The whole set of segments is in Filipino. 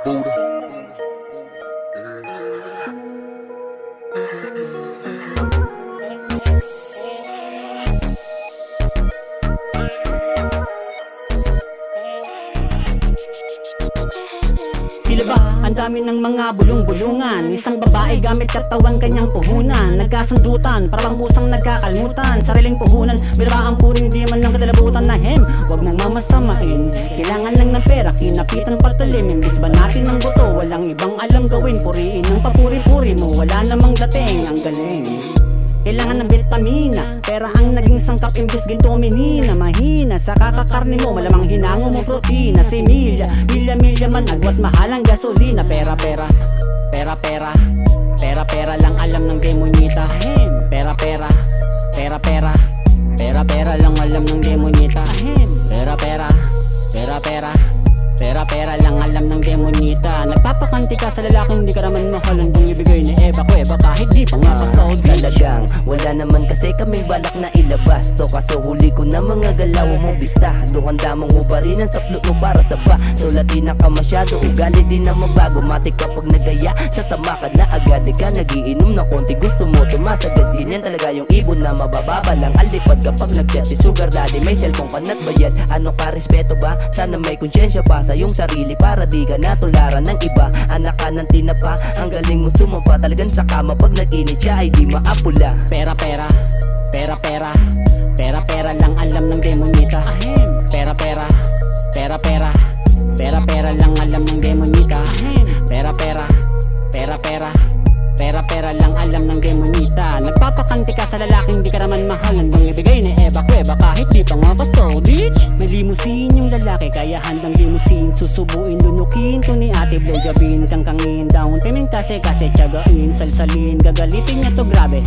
Tila ba ang dami ng mga bulong-bulungan, isang babae gamit katawan kanyang puhunan, nagkasundutan, parang musang nagkakalmutan, sariling puhunan, bira ang puring di man lang kadalabutan na hem. Huwag mong mamasamain, kailangan lang ng pera, kinapitan patalim, imbis ba natin ng buto, walang ibang alam gawin, puriin ng papuri-puri mo, wala namang dating, ang galing. Kailangan ng vitamina, pera ang naging sangkap imbis ginto menina. Mahina sa kakakarne mo, malamang hinango mo protina. Si milya man agwat mahalang gasolina. Pera lang alam ng demonita. Pera lang alam ng demonita. Pera lang alam ng demonita. Nagpapakanti ka sa lalaking di ka naman mahalan kung ibigay ni Eva Cueva kahit di pa nga pasaw. Talagang wala naman kasi kaming balak na ilabas to, kaso huli ko na mga galaw mo bista. Handa mong ubarin ang saplot mo para sa ba. Sulatin na ka masyado, ugali di na mabago. Matik kapag nagaya, sasama ka na agad. Di ka nagiinom na konti, gusto mo tumasagad. Ganyan talaga yung ibon na mabababa lang alipad kapag nag-chat. Si sugar daddy may cellphone ka na't bayad. Ano ka respeto ba? Sana may konsyensya pa sa yung sarili para di ka natularan ng iba. Anak ka ng tinapa, ang galing mo sumampa. Talagang sa kama pag nag-init siya ay di maapula. Pera lang alam ng demonita. Pera lang alam ng demonita. Pera lang alam ng demonita. Nagpapakanti ka sa lalaking di ka naman mahalan kung ibigay ni Eva Cueva kahit di pa nga pasaw, bitch. May limusin yung lalaki kaya handang limusin. Susubuin, lunukin to ni ate blowjobin. Kangkangin, down payment kasi tiyagain. Salsalin, gagalitin niya to grabe.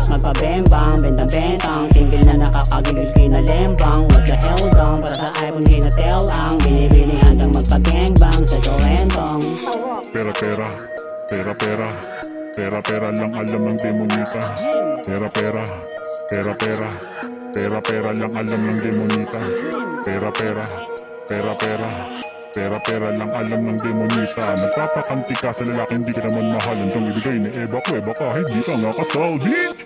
Magpabembang, bentang-bentang, tingil na nakakagigil kinalembang. What the hell dong, para sa iPhone hinatel ang binibining handang magpagangbang sa torrentong. Pera lang alam ng demonita. Pera lang alam ng demonita. Pera lang alam ng demonita. Nagpapakanti ka sa lalaking di ka naman mahalan kung ibigay ni Eva Cueva kahit di ka nga kasal, bitch.